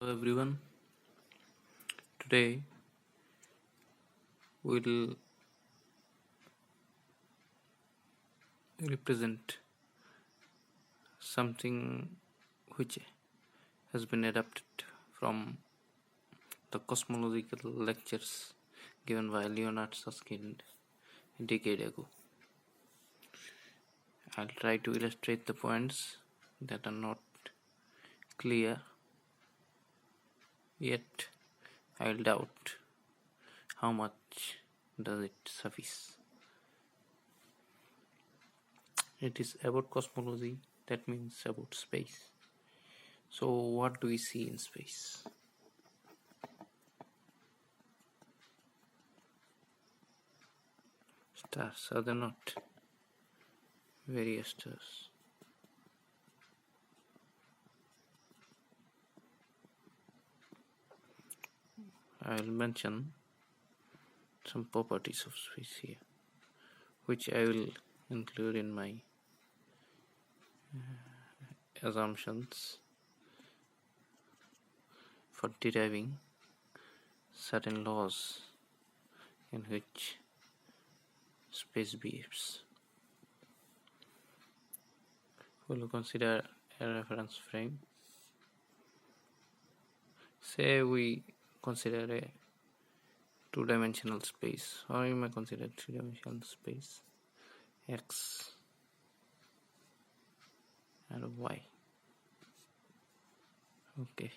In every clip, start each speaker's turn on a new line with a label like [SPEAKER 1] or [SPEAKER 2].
[SPEAKER 1] Hello everyone. Today we'll represent something which has been adapted from the cosmological lectures given by Leonard Susskind a decade ago. I'll try to illustrate the points that are not clear, yet I'll doubt how much does it suffice. It is about cosmology, that means about space. So what do we see in space? Stars, are they not? Various stars. I will mention some properties of space here, which I will include in my assumptions for deriving certain laws in which space behaves. We will consider a reference frame. Say we consider a two-dimensional space, or you may consider three-dimensional space, x and y. Okay,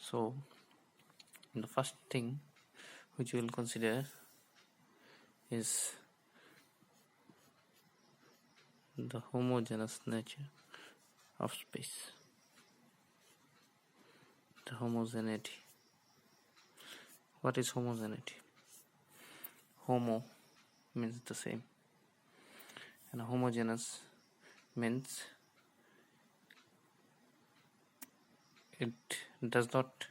[SPEAKER 1] so the first thing which we will consider is the homogeneous nature of space. The homogeneity. What is homogeneity? Homo means the same, and homogeneous means it does not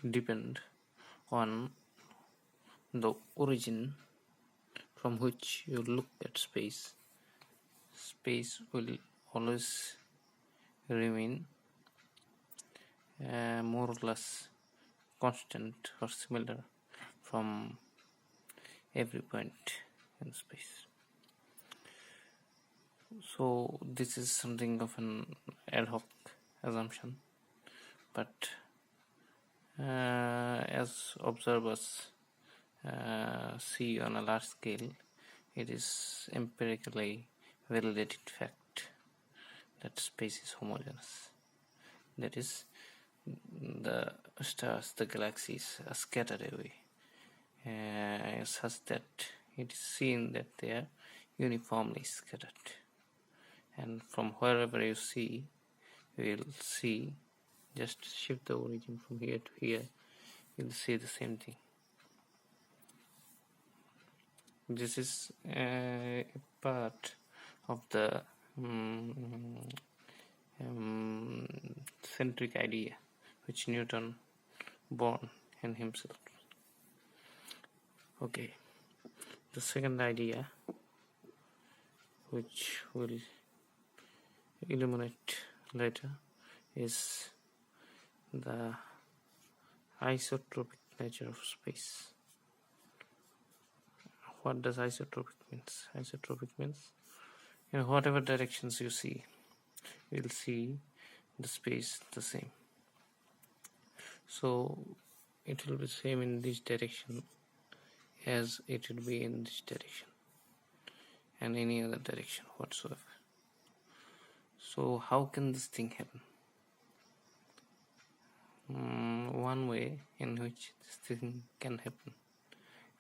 [SPEAKER 1] depend on the origin from which you look at space. Space will always remain more or less constant or similar from every point in space. So this is something of an ad hoc assumption, but as observers see on a large scale, it is empirically validated fact that space is homogeneous. That is, the stars, the galaxies are scattered away such that it is seen that they are uniformly scattered, and from wherever you see, you will see, just shift the origin from here to here, you will see the same thing. This is a part of the centric idea which Newton born in himself. Okay, the second idea which will illuminate later is the isotropic nature of space. What does isotropic means? Isotropic means in whatever directions you see, you will see the space the same. So it will be same in this direction as it will be in this direction and any other direction whatsoever. So how can this thing happen? One way in which this thing can happen,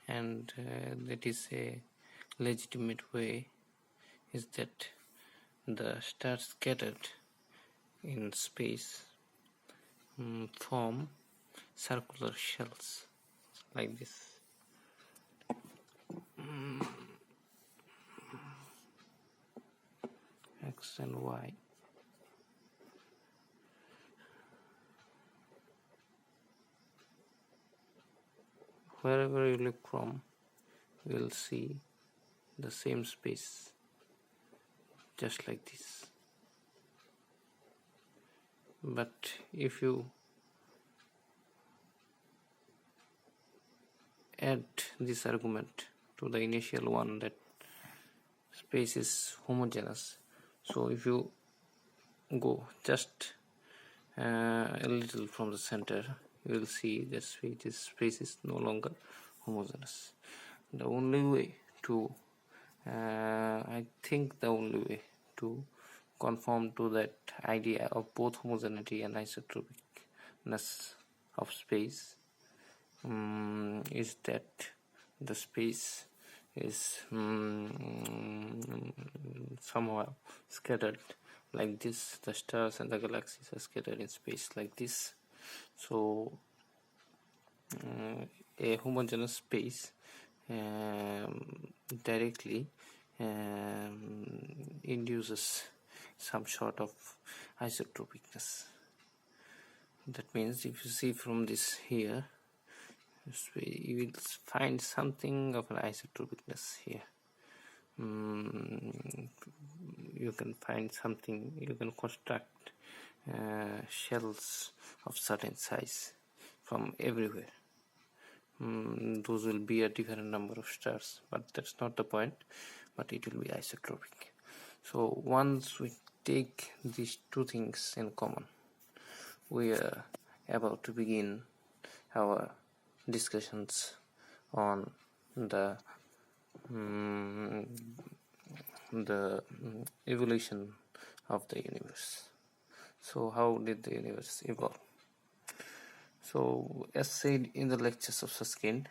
[SPEAKER 1] and that is a legitimate way, is that the stars scattered in space form circular shells like this. X and Y. Wherever you look from, you will see the same space, just like this. But if you add this argument to the initial one, that space is homogeneous, so if you go just a little from the center, you will see that space is no longer homogeneous. The only way to I think the only way to conform to that idea of both homogeneity and isotropicness of space is that the space is somehow scattered like this. The stars and the galaxies are scattered in space like this. So a homogeneous space directly induces some sort of isotropicness. That means if you see from this here, you will find something of an isotropicness here. You can find something, you can construct shells of certain size from everywhere. Those will be a different number of stars, but that's not the point, but it will be isotropic. So once we take these two things in common, we are about to begin our discussions on the evolution of the universe. So how did the universe evolve? So as said in the lectures of Susskind,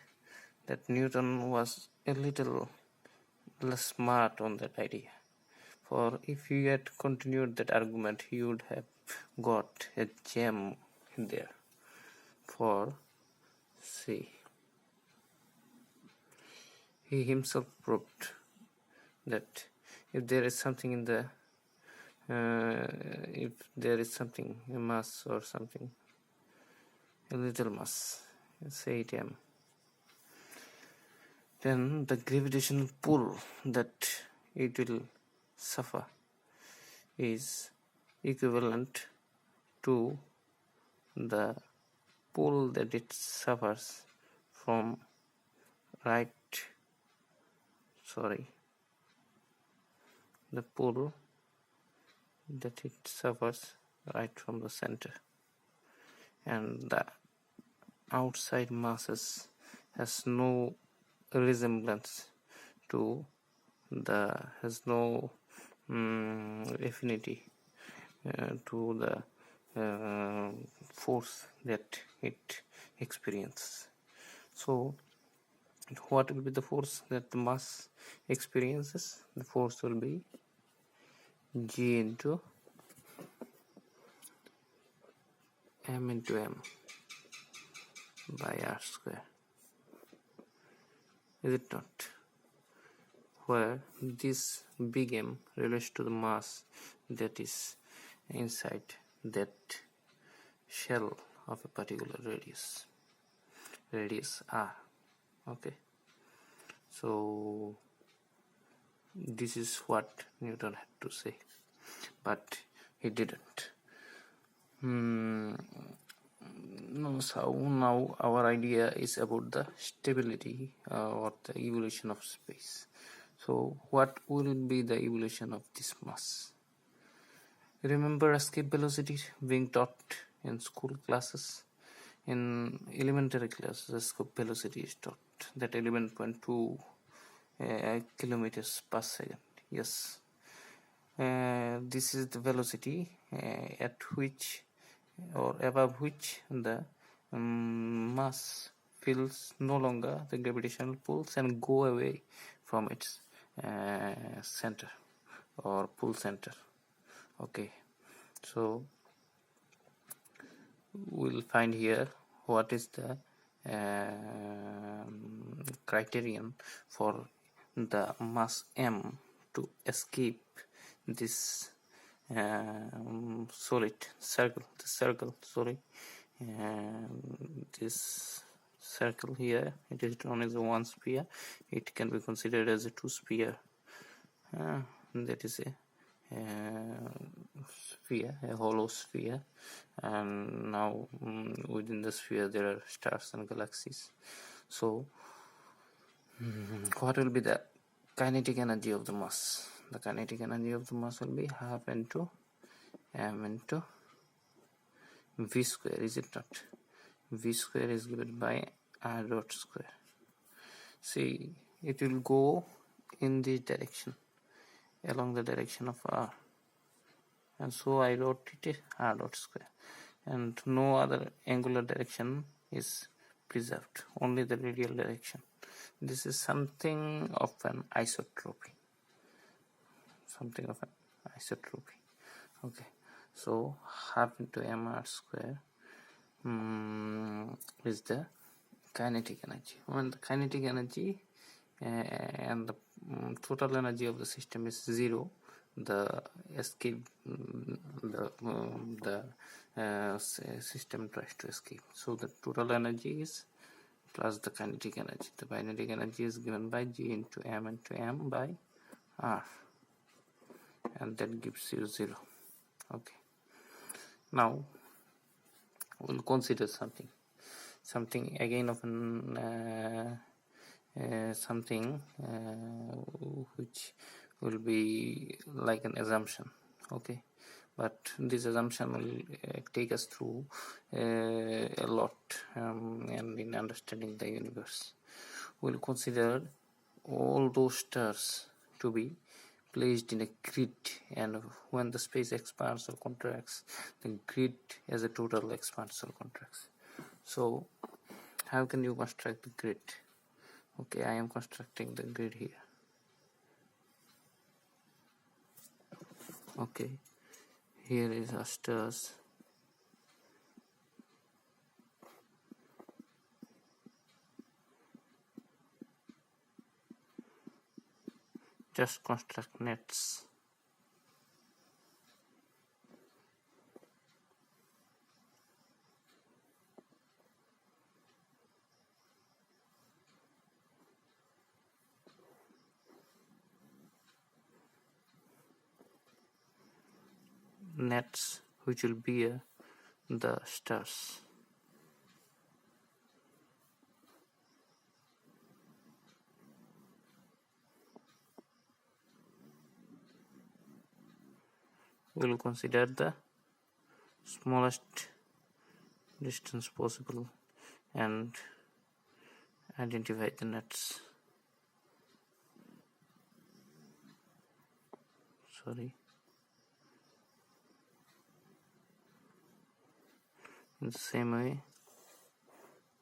[SPEAKER 1] that Newton was a little less smart on that idea. For if he had continued that argument, he would have got a gem in there. For see, he himself proved that if there is something in the if there is something, a mass or something, a little mass, say it m, then the gravitational pull that it will suffer is equivalent to the pull that it suffers from the pull that it suffers right from the center, and the outside masses has no resemblance to has no affinity to the force that it experiences. So what will be the force that the mass experiences? The force will be G into m into m by r square. Is it not? Where this big M relates to the mass that is inside that shell of a particular radius r. Okay, so this is what Newton had to say, but he didn't. So now our idea is about the stability or the evolution of space. So what will be the evolution of this mass? Remember escape velocity being taught in school classes? In elementary classes, escape velocity is taught, that 11.2 kilometers per second. Yes, this is the velocity at which or above which the mass feels no longer the gravitational pulls and go away from its center or pull center. Okay, so we'll find here what is the criterion for the mass m to escape this this circle here. It is known as a one sphere. It can be considered as a two sphere. That is a sphere, a hollow sphere, and now within the sphere there are stars and galaxies. So what will be the kinetic energy of the mass? The kinetic energy of the mass will be half into m into v square, is it not? V square is given by r dot square. See, it will go in this direction, along the direction of r, and so I wrote it r dot square, and no other angular direction is preserved, only the radial direction. This is something of an isotropy, okay. So half into mr square is the kinetic energy. When the kinetic energy and the total energy of the system is 0, the escape, system tries to escape. So the total energy is plus the kinetic energy. The kinetic energy is given by g into m by r, and that gives you 0. Okay. Now we'll consider something again of an something which will be like an assumption, okay, but this assumption will take us through a lot and in understanding the universe. We'll consider all those stars to be placed in a grid, and when the space expands or contracts, the grid as a total expands or contracts. So how can you construct the grid? Okay, I am constructing the grid here. Okay, here is our stars. Just construct nets. Nets which will bear the stars. We will consider the smallest distance possible and identify the nets. In the same way,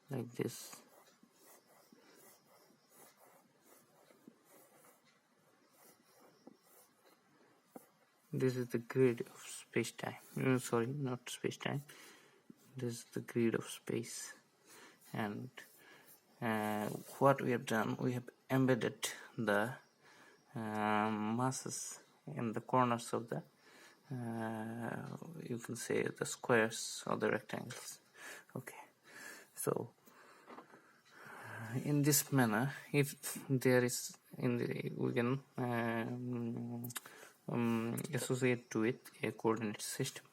[SPEAKER 1] like this. This is the grid of space-time. Sorry, not space-time. This is the grid of space. And what we have done, we have embedded the masses in the corners of the you can say the squares or the rectangles. Okay, so in this manner, if there is we can associate to it a coordinate system.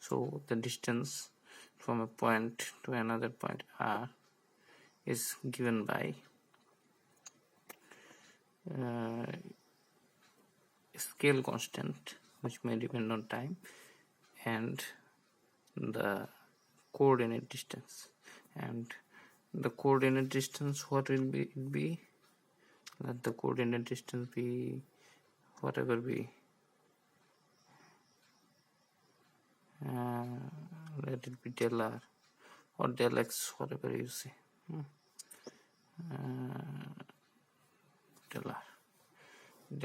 [SPEAKER 1] So the distance from a point to another point r is given by a scale constant which may depend on time and the coordinate distance. And the coordinate distance, what will it be? Let the coordinate distance be whatever be. Let it be del r or del x, whatever you say. Del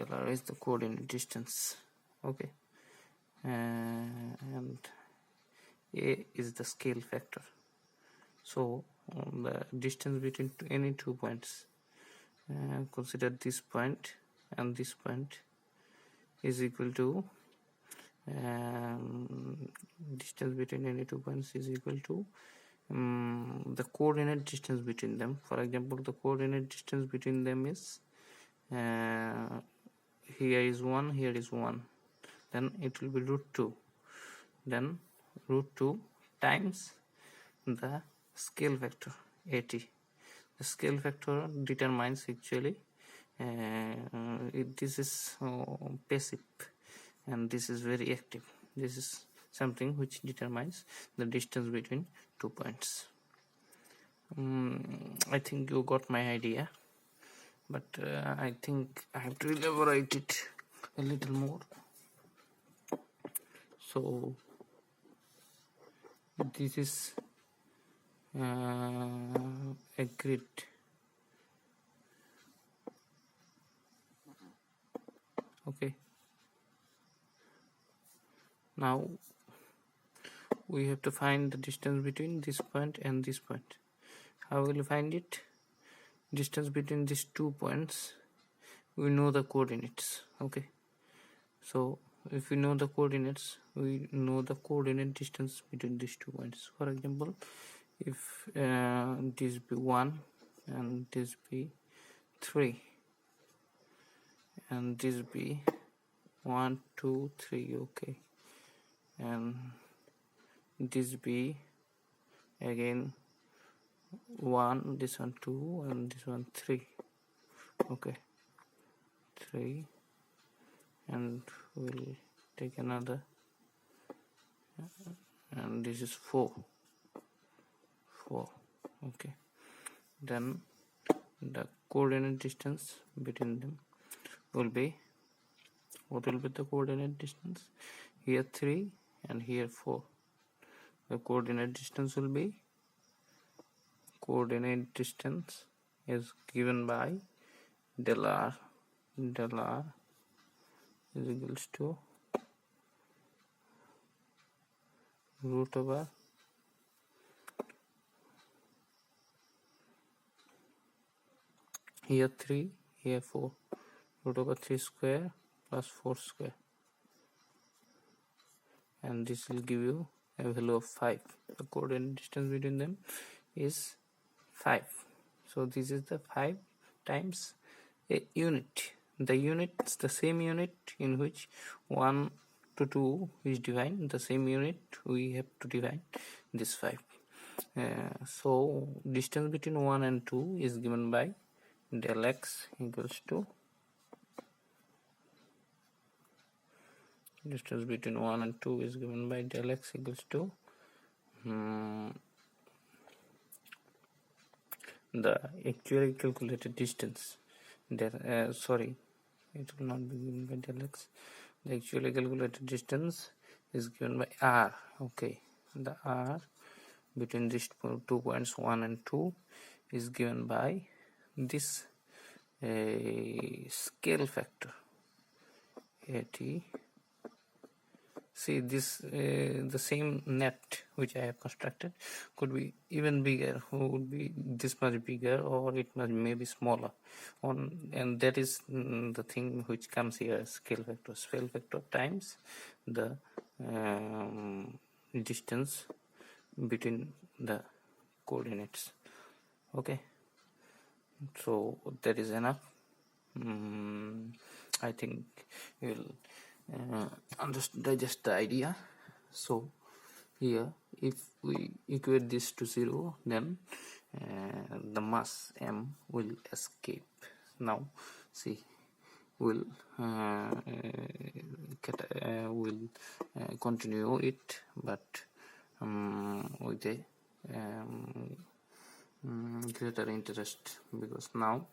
[SPEAKER 1] r is the coordinate distance. Okay, and a is the scale factor. So the distance between any 2 points, consider this point and this point, is equal to distance between any 2 points is equal to the coordinate distance between them. For example, the coordinate distance between them is here is 1, here is 1, then it will be root 2. then root 2 times the scale factor 80. The scale factor determines actually this is passive and this is very active. This is something which determines the distance between 2 points. I think you got my idea, but I think I have to elaborate it a little more. So this is a grid. Okay, now we have to find the distance between this point and this point. How will you find it? Distance between these 2 points, we know the coordinates. Okay, so if we know the coordinates, we know the coordinate distance between these 2 points. For example, if this be 1 and this be 3 and this be 1 2 3, okay, and this be again 1, this one 2 and this one 3, okay, 3, and we'll take another, and this is 4, okay. Then the coordinate distance between them will be, what will be the coordinate distance? Here 3 and here 4. The coordinate distance will be, coordinate distance is given by del r is equals to root over here 3, here 4, root over 3 square plus 4 square, and this will give you a value of 5. The coordinate distance between them is 5. So this is the 5 times a unit. The unit is the same unit in which 1 to 2 is defined. The same unit we have to define this 5. So distance between 1 and 2 is given by del x equals to, distance between 1 and 2 is given by del x equals to the actually calculated distance. Sorry, it will not be given by del x. The actually calculated distance is given by r. Okay, the r between these 2 points 1 and 2 is given by this scale factor 80. See this, the same net which I have constructed could be even bigger, would be this much bigger, or it may be smaller, and that is the thing which comes here, scale factor times the distance between the coordinates. Okay, so that is enough. I think you will digest the idea. So here, if we equate this to 0, then the mass m will escape. Now see, we'll continue it, but with a greater interest, because now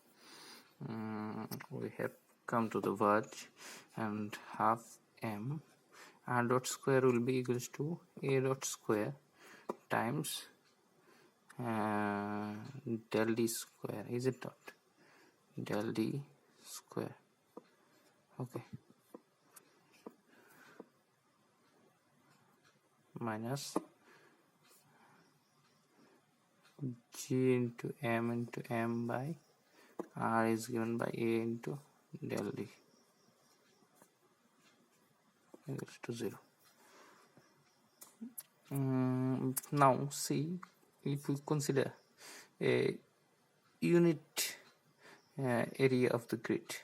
[SPEAKER 1] we have come to the verge, and half m r dot square will be equals to a dot square times del d square, is it not? Del d square, okay, minus g into m by r is given by a into del d equals to 0. Now see, if we consider a unit area of the grid,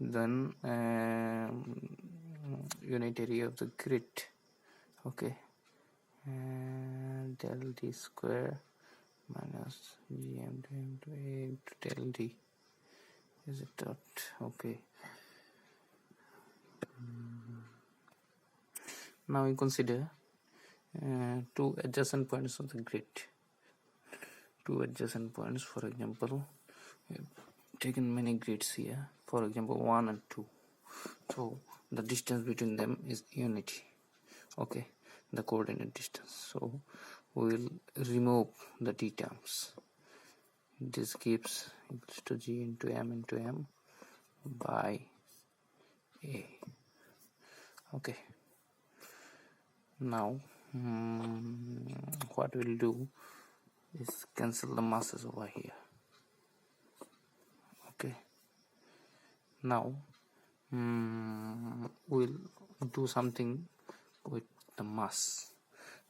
[SPEAKER 1] then unit area of the grid. Okay, and del D square minus gm to m to a into del D is it dot. Okay, now we consider two adjacent points of the grid. Two adjacent points, for example, we have taken many grids here, for example 1 and 2, so the distance between them is unity. Okay, the coordinate distance, so we will remove the d terms. This gives equals to g into m by a. Okay, now what we'll do is cancel the masses over here. Okay, now we'll do something with the mass.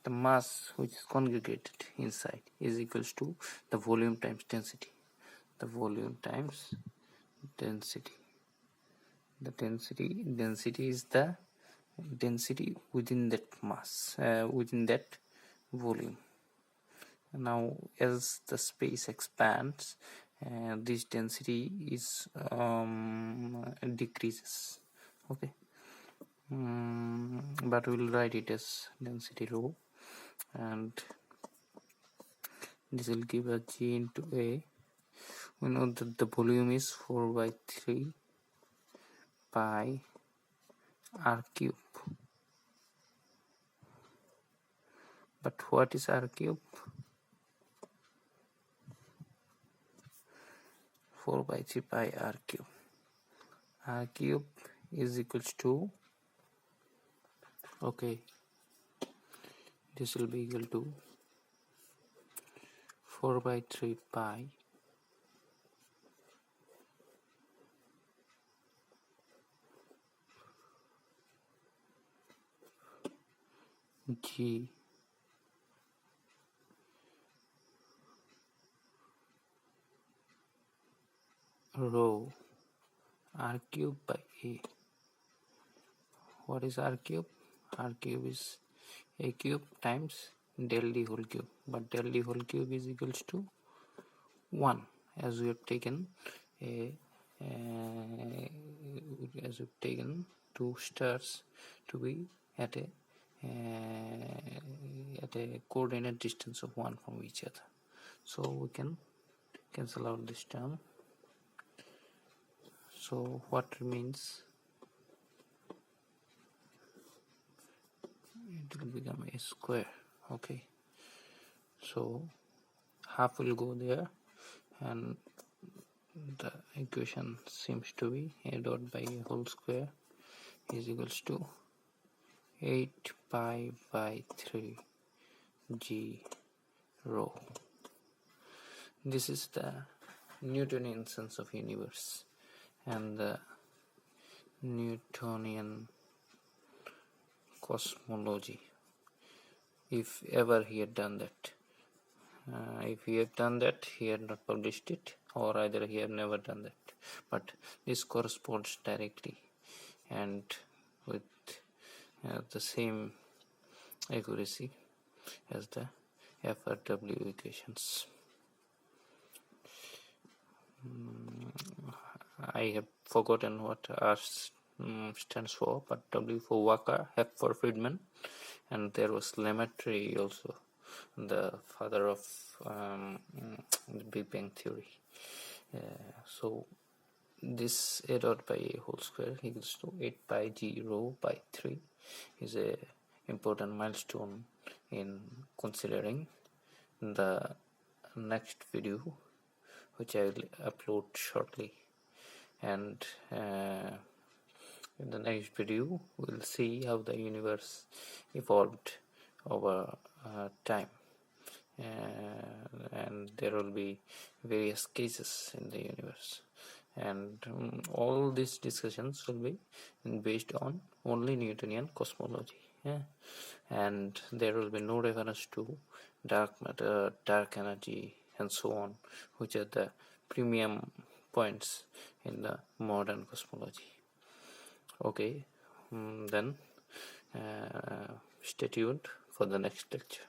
[SPEAKER 1] The mass which is congregated inside is equals to the volume times density. The volume times density. The density is the density within that mass, within that volume. Now as the space expands, this density is decreases. Okay, but we'll write it as density rho, and this will give us g into a. We know that the volume is 4 by 3 pi r cube. But what is r cube? 4 by 3 pi r cube. R cube is equals to, okay, this will be equal to 4 by 3 pi g rho r cube by a. What is r cube? R cube is a cube times del d whole cube, but del d whole cube is equals to 1, as we have taken two stars to be at a coordinate distance of 1 from each other, so we can cancel out this term. So what remains? It will become a square. Okay, so half will go there, and the equation seems to be a dot by a whole square is equals to 8 pi by 3 g rho. This is the Newtonian sense of universe and the Newtonian cosmology, if ever he had done that. If he had done that, he had not published it, or either he had never done that. But this corresponds directly and with the same accuracy as the FRW equations. I have forgotten what R stands for, but W for Walker, F for Friedman, and there was Lemaitre also, the father of the Big Bang Theory. So this a dot by a whole square equals to 8 pi g rho by 3 is a important milestone in considering the next video, which I will upload shortly. And in the next video we'll see how the universe evolved over time, and there will be various cases in the universe, and all these discussions will be based on only Newtonian cosmology, and there will be no reference to dark matter, dark energy, and so on, which are the premium points in the modern cosmology. Okay, Then stay tuned for the next lecture.